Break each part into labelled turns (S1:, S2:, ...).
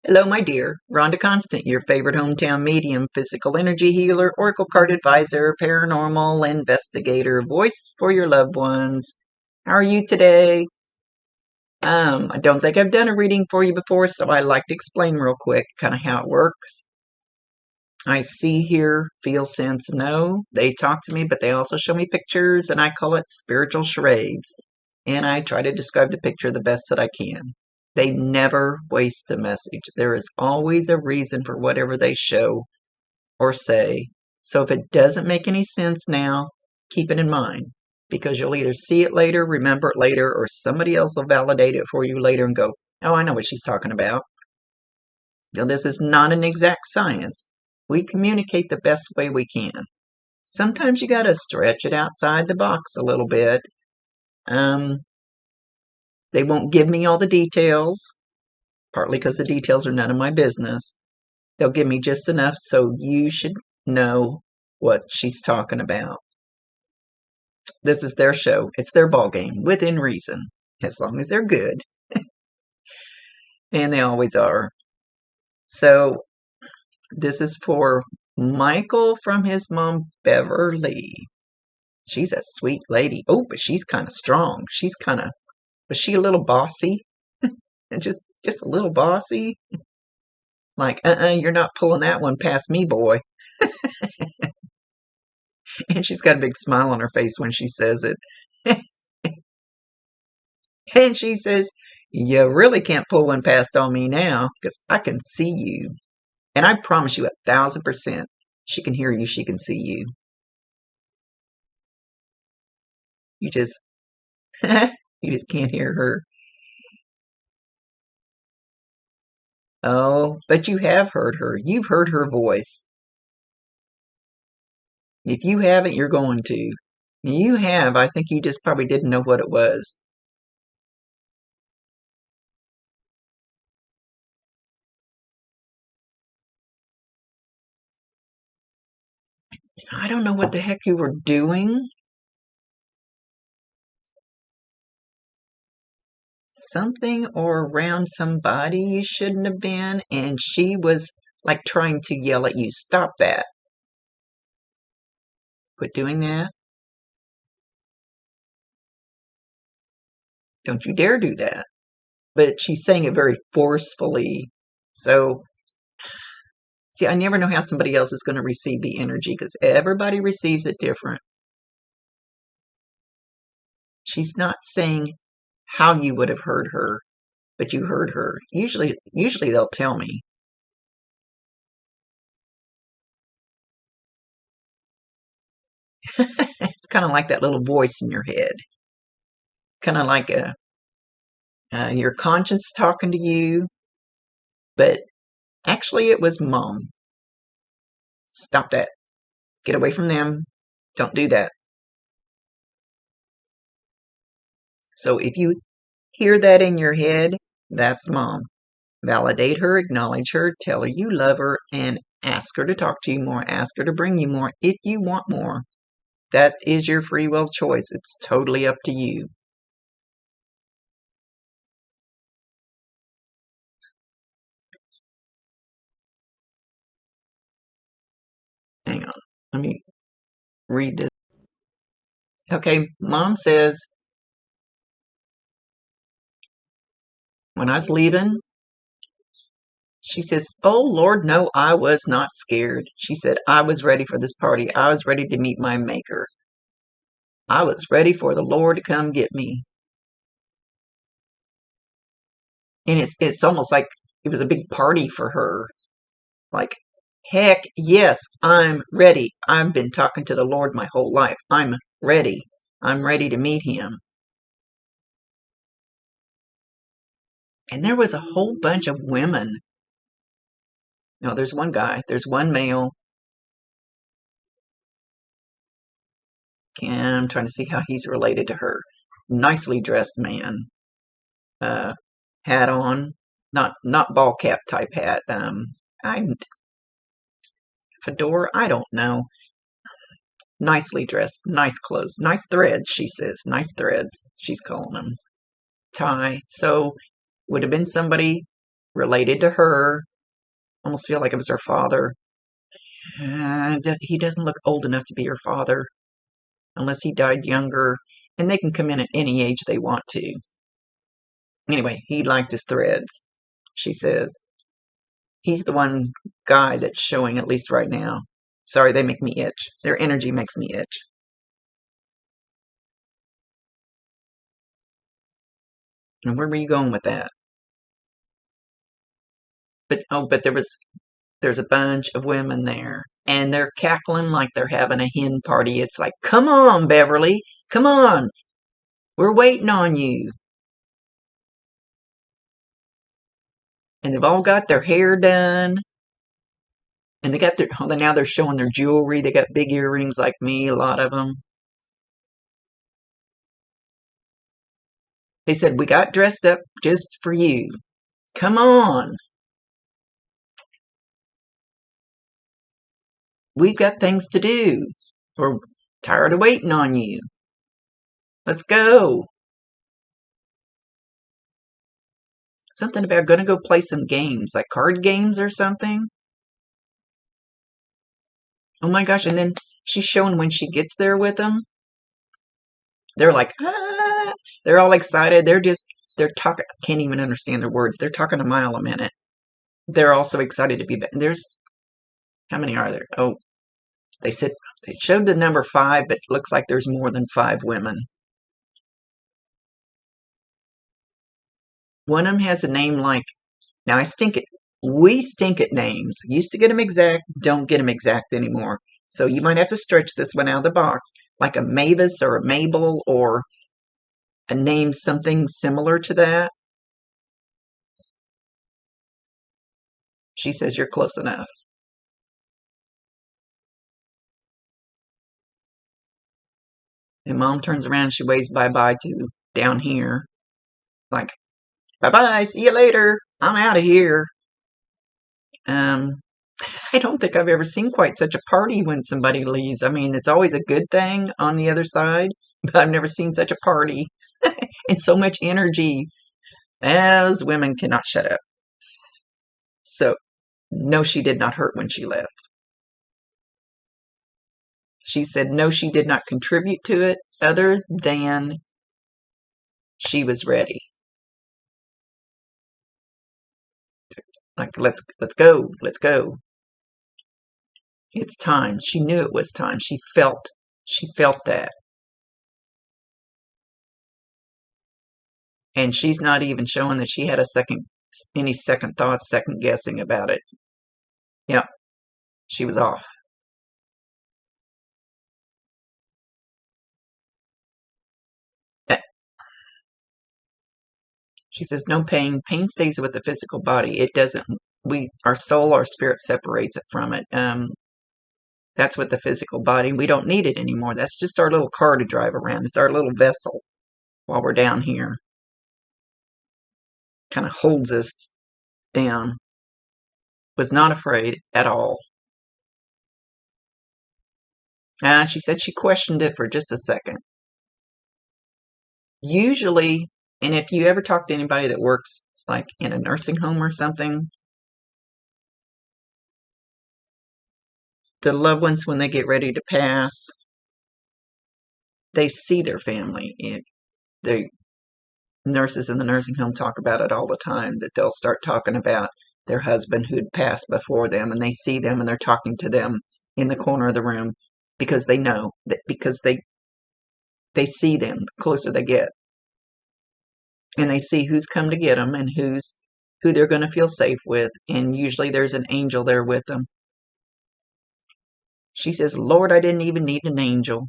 S1: Hello, my dear. Rhonda Constant, your favorite hometown medium, physical energy healer, oracle card advisor, paranormal investigator, voice for your loved ones. How are you today? I don't think I've done a reading for you before, so I'd like to explain real quick kind of how it works. I see, hear, feel, sense, know. They talk to me, but they also show me pictures, and I call it spiritual charades. And I try to describe the picture the best that I can. They never waste a message. There is always a reason for whatever they show or say. So if it doesn't make any sense now, keep it in mind because you'll either see it later, remember it later, or somebody else will validate it for you later and go, oh, I know what she's talking about. Now, this is not an exact science. We communicate the best way we can. Sometimes you got to stretch it outside the box a little bit. They won't give me all the details, partly because the details are none of my business. They'll give me just enough so you should know what she's talking about. This is their show. It's their ball game, within reason, as long as they're good. And they always are. So this is for Michael from his mom, Beverly. She's a sweet lady. Oh, but she's kind of strong. Was she a little bossy? just a little bossy? Like, you're not pulling that one past me, boy. And she's got a big smile on her face when she says it. And she says, you really can't pull one past on me now because I can see you. And I promise you 1,000%, she can hear you, she can see you. You just, you just can't hear her. Oh, but you have heard her. You've heard her voice. If you haven't, you're going to. You have. I think you just probably didn't know what it was. I don't know what the heck you were doing. Something or around somebody you shouldn't have been, and she was like trying to yell at you, stop that. Quit doing that. Don't you dare do that. But she's saying it very forcefully. So, see, I never know how somebody else is going to receive the energy because everybody receives it different. She's not saying how you would have heard her, but you heard her. Usually they'll tell me. It's kind of like that little voice in your head. Kind of like your conscience talking to you, but actually it was mom. Stop that. Get away from them. Don't do that. So if you hear that in your head, that's mom. Validate her, acknowledge her, tell her you love her, and ask her to talk to you more. Ask her to bring you more if you want more. That is your free will choice. It's totally up to you. Hang on. Let me read this. Okay, mom says, when I was leaving, she says, oh Lord, no, I was not scared. She said, I was ready for this party. I was ready to meet my maker. I was ready for the Lord to come get me. And it's almost like it was a big party for her. Like, heck yes, I'm ready. I've been talking to the Lord my whole life. I'm ready. I'm ready to meet him. And there was a whole bunch of women. No, there's one guy. There's one male. And I'm trying to see how he's related to her. Nicely dressed man. Hat on. Not ball cap type hat. I fedora. I don't know. Nicely dressed. Nice clothes. Nice threads, she says. Nice threads. She's calling them. Tie. So would have been somebody related to her. Almost feel like it was her father. He doesn't look old enough to be her father unless he died younger, and they can come in at any age they want to. Anyway, he liked his threads, she says. He's the one guy that's showing, at least right now. Sorry, they make me itch. Their energy makes me itch. And where were you going with that? But there's a bunch of women there, and they're cackling like they're having a hen party. It's like, come on, Beverly, come on, we're waiting on you. And they've all got their hair done, and they got now they're showing their jewelry. They got big earrings like me, a lot of them. They said, we got dressed up just for you. Come on. We've got things to do. We're tired of waiting on you. Let's go. Something about gonna go play some games, like card games or something. Oh my gosh, and then she's showing when she gets there with them. They're like, ah, they're all excited. They're talking, can't even understand their words. They're talking a mile a minute. They're also excited to be back. How many are there? Oh, they showed the number 5, but it looks like there's more than 5 women. One of them has a name like, now we stink at names. Used to get them exact, don't get them exact anymore. So you might have to stretch this one out of the box, like a Mavis or a Mabel or a name something similar to that. She says you're close enough. And Mom turns around and she waves bye-bye to down here. Like, bye-bye, see you later. I'm out of here. Um, I don't think I've ever seen quite such a party when somebody leaves. I mean, it's always a good thing on the other side, but I've never seen such a party and so much energy. As women cannot shut up. So, no, she did not hurt when she left. She said no, she did not contribute to it other than she was ready. Like, let's go, let's go. It's time. She knew it was time. She felt that. And she's not even showing that she had any second thoughts, second guessing about it. Yep, she was off. She says no pain. Pain stays with the physical body. It doesn't. Our soul, our spirit separates it from it. That's with the physical body. We don't need it anymore. That's just our little car to drive around. It's our little vessel while we're down here. Kind of holds us down. Was not afraid at all. She said she questioned it for just a second. Usually, and if you ever talk to anybody that works like in a nursing home or something, the loved ones, when they get ready to pass, they see their family. The nurses in the nursing home talk about it all the time, that they'll start talking about their husband who'd passed before them, and they see them and they're talking to them in the corner of the room because they know that, because they see them the closer they get, and they see who's come to get them and who they're going to feel safe with, and usually there's an angel there with them. She says, Lord, I didn't even need an angel.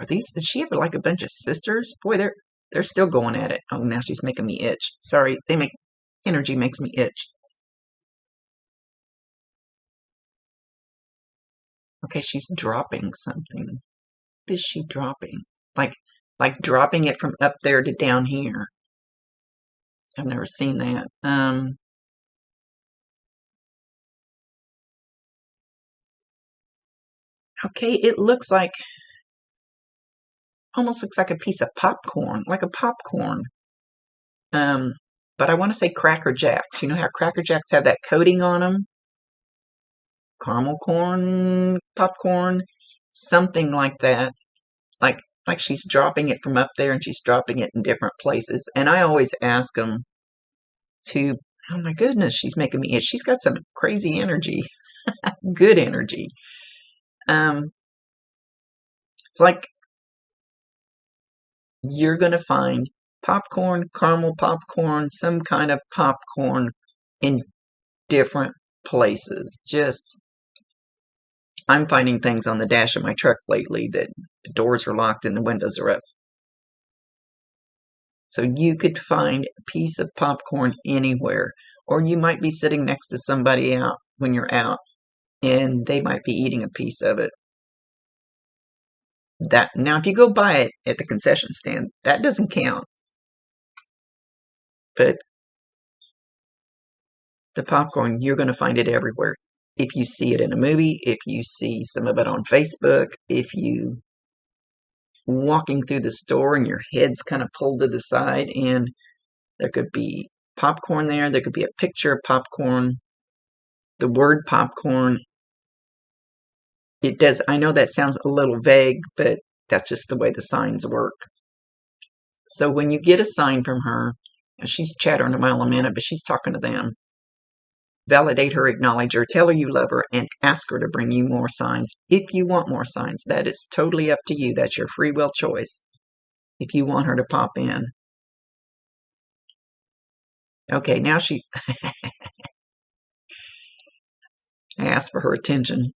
S1: Did she have like a bunch of sisters? Boy, they're still going at it. Oh, now she's making me itch. Sorry, energy makes me itch. Okay, she's dropping something. What is she dropping? Like dropping it from up there to down here. I've never seen that. Okay, it looks like almost looks like a piece of popcorn, like a popcorn. But I want to say Cracker Jacks. You know how Cracker Jacks have that coating on them? Caramel corn, popcorn, something like that. Like like she's dropping it from up there and she's dropping it in different places. And I always ask them to, oh my goodness, she's making me itch. She's got some crazy energy, good energy. It's like you're going to find popcorn, caramel popcorn, some kind of popcorn in different places. Just, I'm finding things on the dash of my truck lately that the doors are locked and the windows are up. So you could find a piece of popcorn anywhere, or you might be sitting next to somebody out when you're out, and they might be eating a piece of it. That now, if you go buy it at the concession stand, that doesn't count. But the popcorn, you're going to find it everywhere. If you see it in a movie, if you see some of it on Facebook, if you walking through the store and your head's kind of pulled to the side and there could be popcorn there could be a picture of popcorn, the word popcorn. It does, I know that sounds a little vague, but that's just the way the signs work. So when you get a sign from her, and she's chattering a mile a minute, but she's talking to them, validate her, acknowledge her, tell her you love her, and ask her to bring you more signs. If you want more signs, that is totally up to you. That's your free will choice. If you want her to pop in. Okay, now she's, I asked for her attention.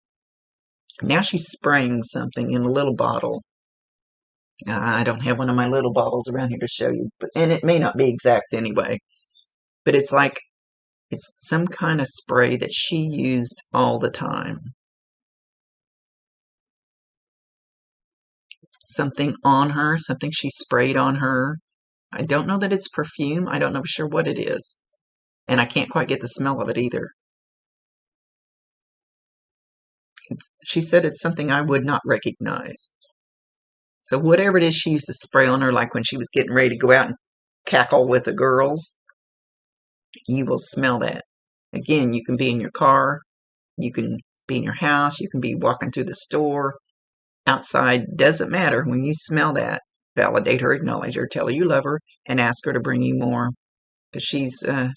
S1: Now she's spraying something in a little bottle. I don't have one of my little bottles around here to show you, and it may not be exact anyway. But it's like, it's some kind of spray that she used all the time. Something on her, something she sprayed on her. I don't know that it's perfume. I don't know for sure what it is. And I can't quite get the smell of it either. She said it's something I would not recognize. So whatever it is she used to spray on her, like when she was getting ready to go out and cackle with the girls, you will smell that. Again, you can be in your car, you can be in your house, you can be walking through the store, outside, doesn't matter. When you smell that, validate her, acknowledge her, tell her you love her, and ask her to bring you more. Because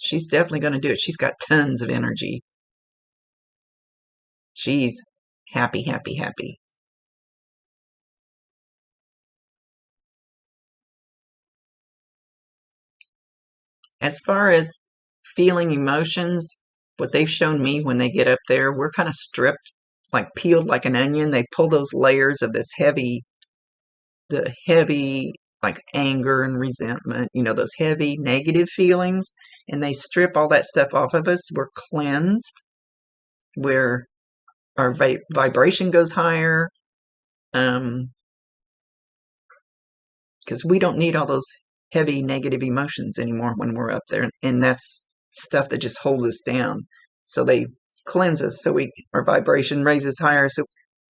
S1: she's definitely going to do it. She's got tons of energy. She's happy, happy, happy. As far as feeling emotions, what they've shown me when they get up there, we're kind of stripped, like peeled like an onion. They pull those layers of this the heavy, like anger and resentment, those heavy negative feelings, and they strip all that stuff off of us. We're cleansed, where our vibration goes higher, because we don't need all those heavy negative emotions anymore when we're up there, and that's stuff that just holds us down. So they cleanse us, so our vibration raises higher. So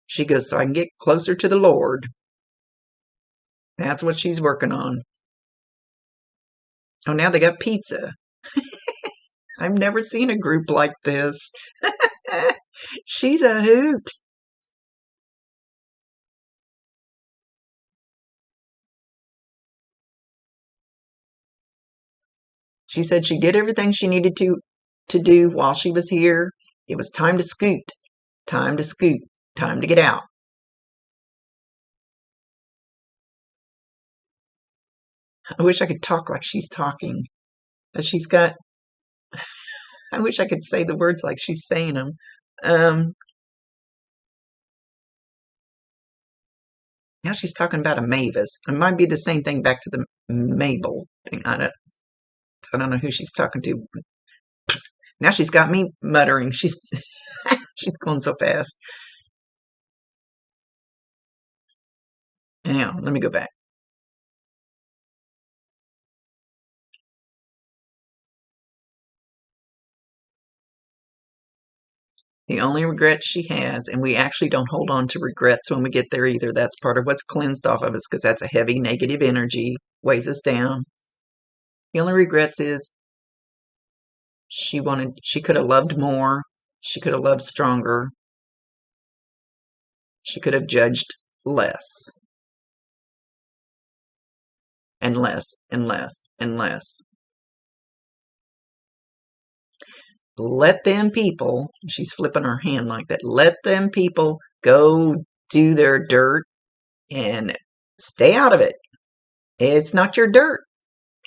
S1: she goes, so I can get closer to the Lord. That's what she's working on. Oh, now they got pizza. I've never seen a group like this. She's a hoot. She said she did everything she needed to do while she was here. It was time to scoot, time to scoot, time to get out. I wish I could talk like she's talking. But I wish I could say the words like she's saying them. Now she's talking about a Mavis. It might be the same thing back to the Mabel thing. I don't know who she's talking to. Now she's got me muttering. She's she's going so fast. Now, let me go back. The only regret she has, and we actually don't hold on to regrets when we get there either. That's part of what's cleansed off of us because that's a heavy negative energy, weighs us down. The only regrets is she could have loved more, she could have loved stronger, she could have judged less and less and less and less. Let them people, she's flipping her hand like that, let them people go do their dirt and stay out of it. It's not your dirt.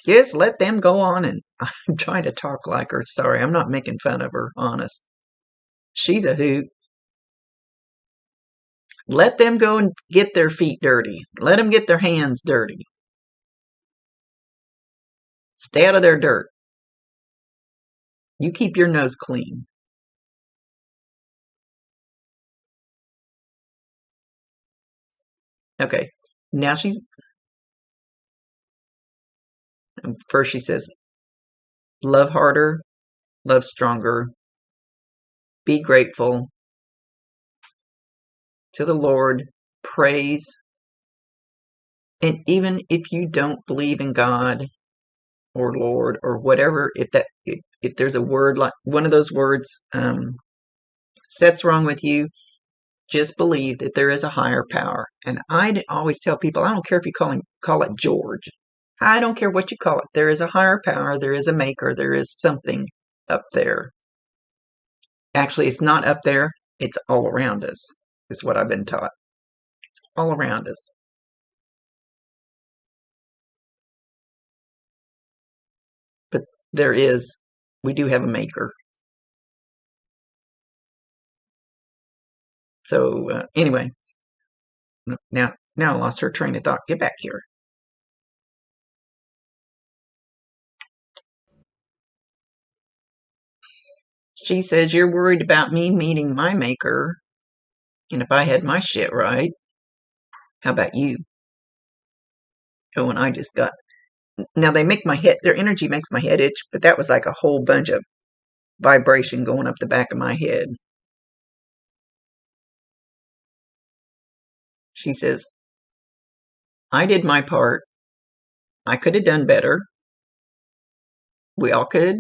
S1: Just let them go on. And I'm trying to talk like her. Sorry, I'm not making fun of her, honest. She's a hoot. Let them go and get their feet dirty. Let them get their hands dirty. Stay out of their dirt. You keep your nose clean. Okay. Now first she says, love harder, love stronger, be grateful to the Lord, praise. And even if you don't believe in God or Lord or whatever, if there's a word like one of those words sets wrong with you, just believe that there is a higher power. And I always tell people, I don't care if you call it George. I don't care what you call it. There is a higher power. There is a maker. There is something up there. Actually, it's not up there. It's all around us, is what I've been taught. It's all around us. But we do have a maker. So anyway, now I lost her train of thought. Get back here. She says, you're worried about me meeting my maker. And if I had my shit right, how about you? Oh, and I just got. Now they make my head, their energy makes my head itch, but that was like a whole bunch of vibration going up the back of my head. She says, I did my part. I could have done better. We all could.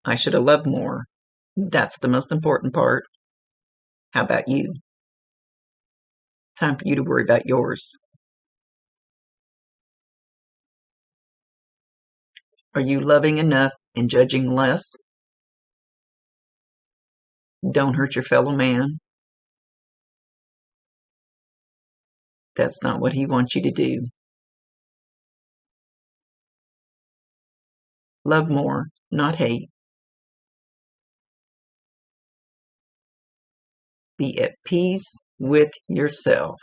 S1: I should have loved more. That's the most important part. How about you? Time for you to worry about yours. Are you loving enough and judging less? Don't hurt your fellow man. That's not what he wants you to do. Love more, not hate. Be at peace with yourself.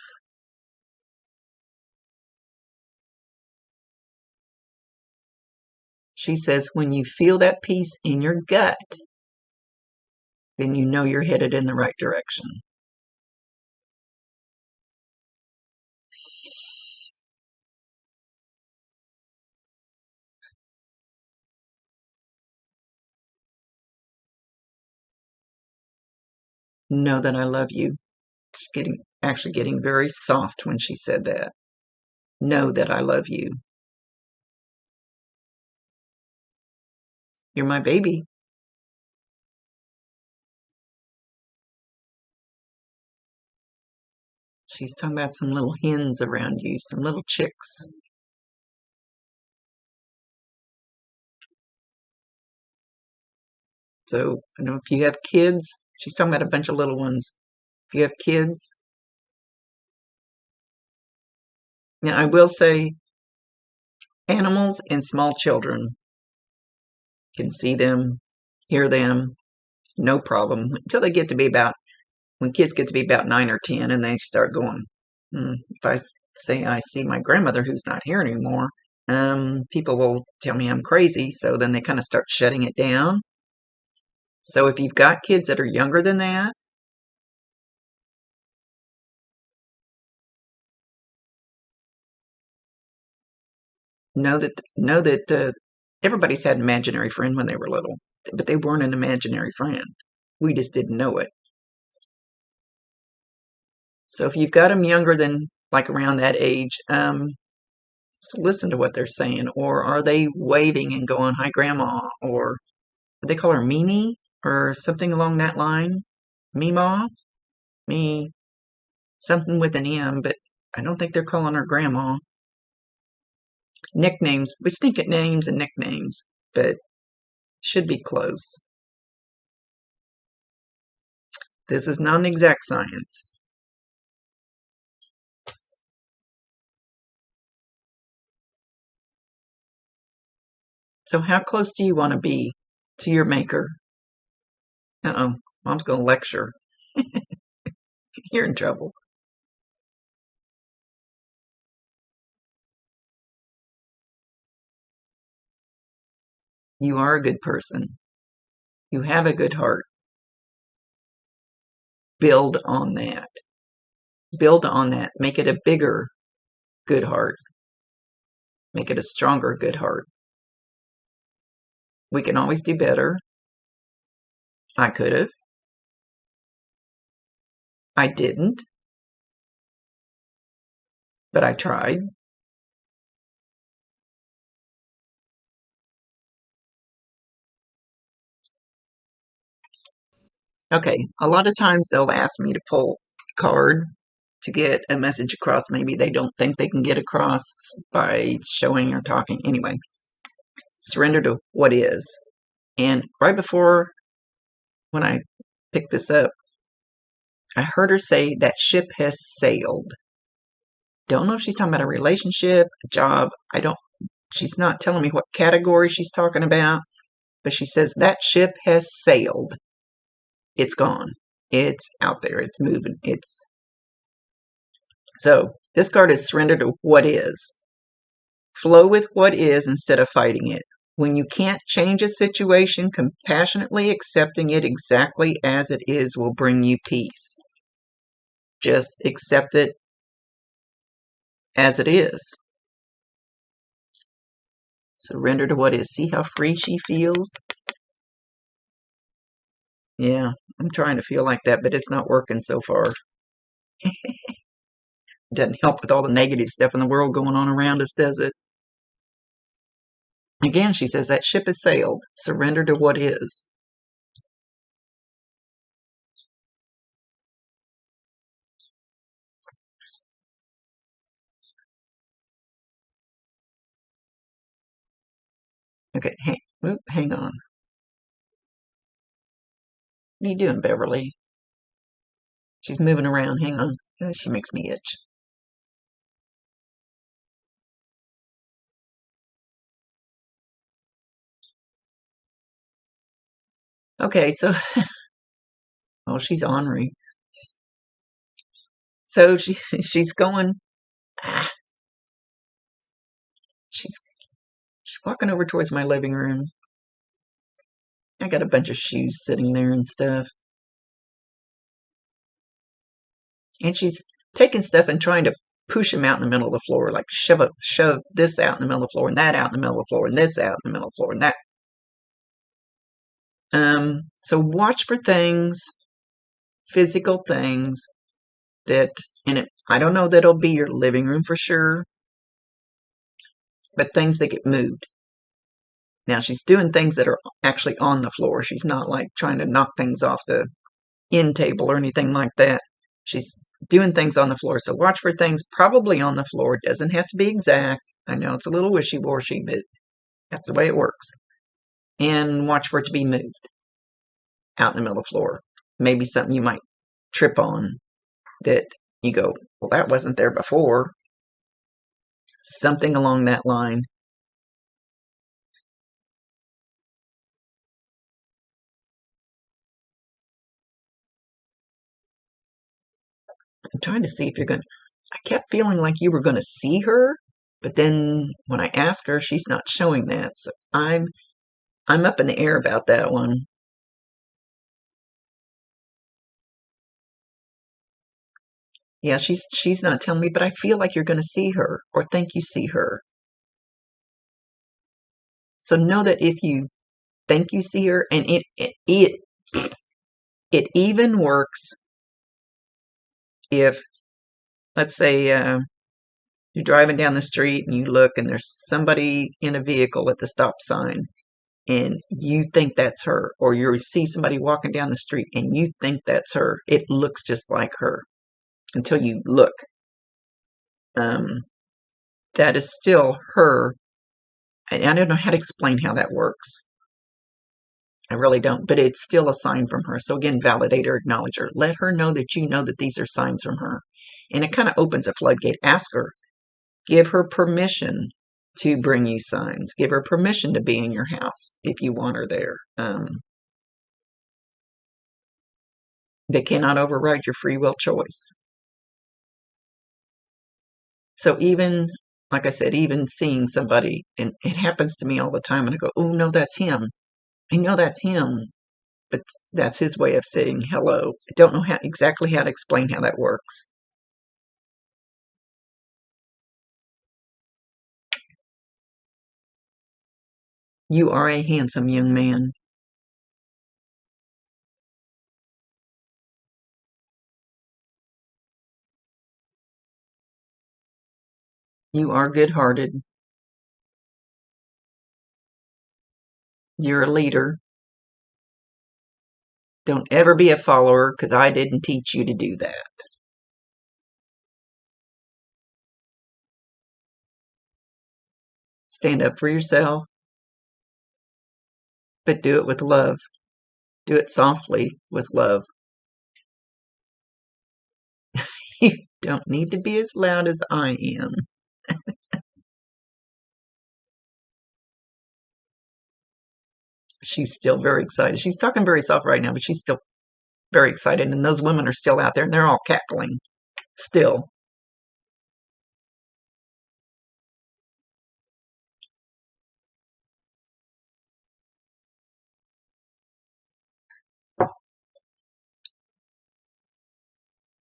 S1: She says, when you feel that peace in your gut, then you know you're headed in the right direction. Know that I love you. She's actually getting very soft when she said that. Know that I love you. You're my baby. She's talking about some little hens around you, some little chicks. So, I know if you have kids, she's talking about a bunch of little ones. If you have kids, now I will say animals and small children can see them, hear them, no problem until they get to be when kids get to be about 9 or 10 and they start going, if I say I see my grandmother who's not here anymore, people will tell me I'm crazy. So then they kind of start shutting it down. So if you've got kids that are younger than that, know that everybody's had an imaginary friend when they were little, but they weren't an imaginary friend. We just didn't know it. So if you've got them younger than like around that age, just listen to what they're saying. Or are they waving and going, "Hi, Grandma," or they call her Mimi or something along that line? Meemaw? Me, something with an M, but I don't think they're calling her Grandma. Nicknames. We stink at names and nicknames, but should be close. This is not an exact science. So how close do you want to be to your maker? Uh-oh, Mom's going to lecture. You're in trouble. You are a good person. You have a good heart. Build on that. Build on that. Make it a bigger good heart. Make it a stronger good heart. We can always do better. I could have. I didn't, but I tried. Okay, a lot of times they'll ask me to pull a card to get a message across. Maybe they don't think they can get across by showing or talking. Anyway, surrender to what is. And right before when I picked this up, I heard her say that ship has sailed. Don't know if she's talking about a relationship, a job. She's not telling me what category she's talking about, but she says that ship has sailed. It's gone. It's out there. It's moving. So this card is surrender to what is. Flow with what is instead of fighting it. When you can't change a situation, compassionately accepting it exactly as it is will bring you peace. Just accept it as it is. Surrender to what is. See how free she feels? Yeah, I'm trying to feel like that, but it's not working so far. Doesn't help with all the negative stuff in the world going on around us, does it? Again, she says that ship has sailed. Surrender to what is. Okay, hang on. What are you doing, Beverly? She's moving around. Hang on. She makes me itch. Okay, so oh, she's ornery. So she's going. Ah, she's walking over towards my living room. I got a bunch of shoes sitting there and stuff, and she's taking stuff and trying to push them out in the middle of the floor, like shove this out in the middle of the floor, and that out in the middle of the floor, and this out in the middle of the floor, and that. So watch for things, physical things that, I don't know that it'll be your living room for sure, but things that get moved. Now she's doing things that are actually on the floor. She's not like trying to knock things off the end table or anything like that. She's doing things on the floor. So watch for things probably on the floor. It doesn't have to be exact. I know it's a little wishy-washy, but that's the way it works. And watch for it to be moved out in the middle of the floor. Maybe something you might trip on that you go, well, that wasn't there before. Something along that line. I'm trying to see if you're going to. I kept feeling like you were going to see her, but then when I ask her, she's not showing that. So I'm up in the air about that one. Yeah, she's not telling me, but I feel like you're going to see her or think you see her. So know that if you think you see her and it It even works if, let's say, you're driving down the street and you look and there's somebody in a vehicle at the stop sign and you think that's her, or you see somebody walking down the street and you think that's her. It looks just like her until you look. That is still her. I don't know how to explain how that works. I really don't, but it's still a sign from her. So again, validate her, acknowledge her. Let her know that you know that these are signs from her. And it kind of opens a floodgate. Ask her. Give her permission to bring you signs. Give her permission to be in your house if you want her there. They cannot override your free will choice. So even, like I said, even seeing somebody, and it happens to me all the time, and I go, oh, no, that's him. I know that's him. But that's his way of saying hello. I don't know exactly how to explain how that works. You are a handsome young man. You are good-hearted. You're a leader. Don't ever be a follower, because I didn't teach you to do that. Stand up for yourself, but do it with love. Do it softly with love. You don't need to be as loud as I am. She's still very excited. She's talking very soft right now, but she's still very excited. And those women are still out there and they're all cackling still.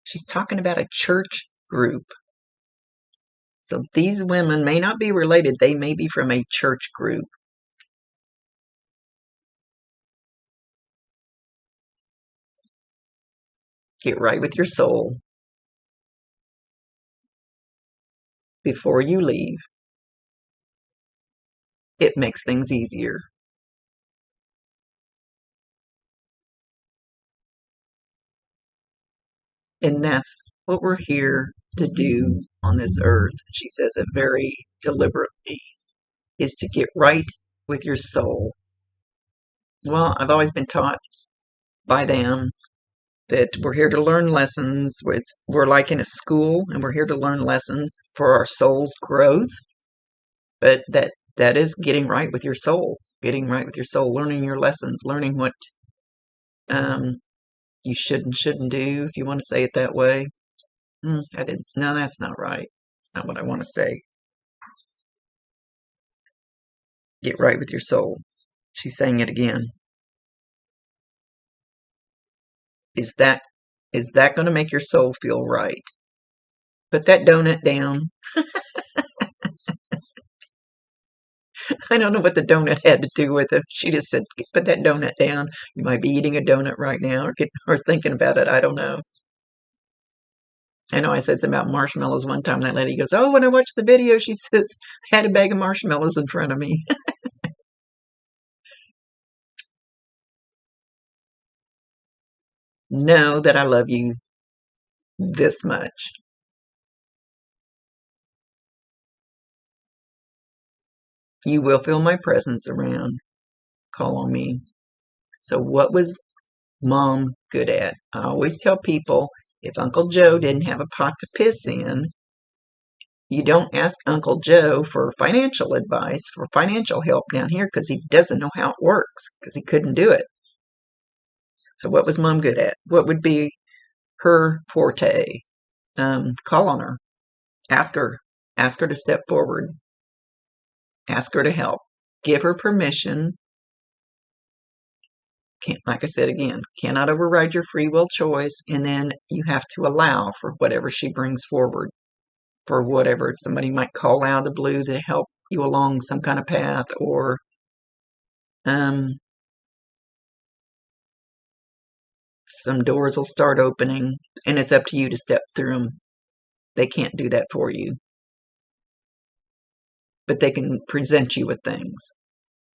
S1: She's talking about a church group. So these women may not be related. They may be from a church group. Get right with your soul before you leave. It makes things easier. And that's what we're here to do on this earth. She says it very deliberately, is to get right with your soul. Well, I've always been taught by them that we're here to learn lessons. We're like in a school, and we're here to learn lessons for our soul's growth. But that is getting right with your soul, learning your lessons, learning what you should and shouldn't do, if you want to say it that way. No, that's not right. It's not what I want to say. Get right with your soul. She's saying it again. Is that going to make your soul feel right? Put that donut down. I don't know what the donut had to do with it. She just said, put that donut down. You might be eating a donut right now or thinking about it. I don't know. I know I said something about marshmallows one time. That lady goes, oh, when I watched the video, she says, I had a bag of marshmallows in front of me. Know that I love you this much. You will feel my presence around. Call on me. So what was Mom good at? I always tell people, if Uncle Joe didn't have a pot to piss in, you don't ask Uncle Joe for financial advice, for financial help down here, because he doesn't know how it works, because he couldn't do it. So what was Mom good at? What would be her forte? Call on her. Ask her. Ask her to step forward. Ask her to help. Give her permission. Like I said again, cannot override your free will choice, and then you have to allow for whatever she brings forward, for whatever. Somebody might call out of the blue to help you along some kind of path, or Some doors will start opening, and it's up to you to step through them. They can't do that for you, but they can present you with things,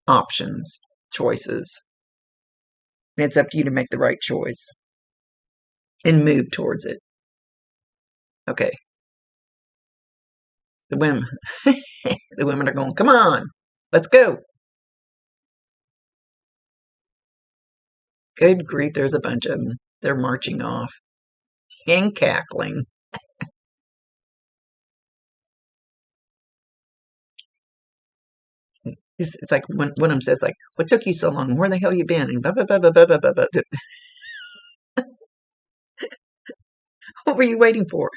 S1: options, choices. And it's up to you to make the right choice and move towards it. Okay. The women, the women are going, come on, let's go. Good grief, there's a bunch of them. They're marching off and cackling. It's like when one of them says, like, what took you so long? Where the hell you been? And blah, blah, blah, blah, blah, blah, blah. What were you waiting for?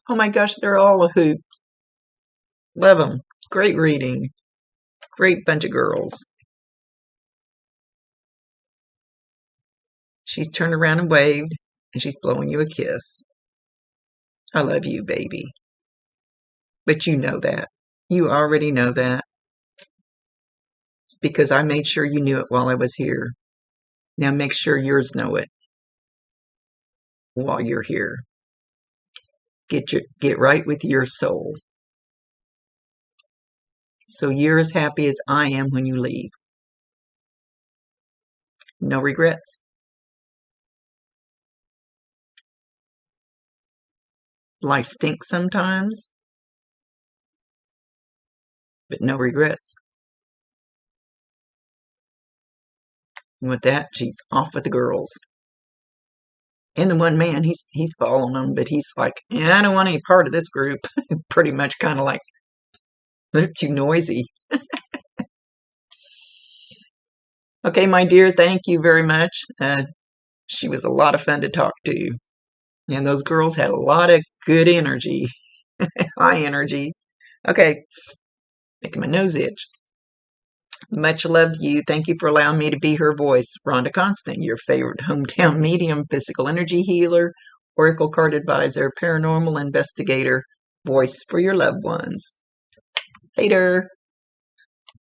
S1: Oh my gosh, they're all a hoot. Love them. Great reading. Great bunch of girls. She's turned around and waved, and she's blowing you a kiss. I love you, baby. But you know that. You already know that. Because I made sure you knew it while I was here. Now make sure yours know it while you're here. Get right with your soul. So you're as happy as I am when you leave. No regrets. Life stinks sometimes, but no regrets. And with that, she's off with the girls. And the one man, he's following them, but he's like, yeah, I don't want any part of this group. Pretty much kind of like, they're too noisy. Okay, my dear, thank you very much. She was a lot of fun to talk to. And those girls had a lot of good energy, high energy. Okay, making my nose itch. Much love to you. Thank you for allowing me to be her voice. Rhonda Constant, your favorite hometown medium, physical energy healer, oracle card advisor, paranormal investigator, voice for your loved ones. Later.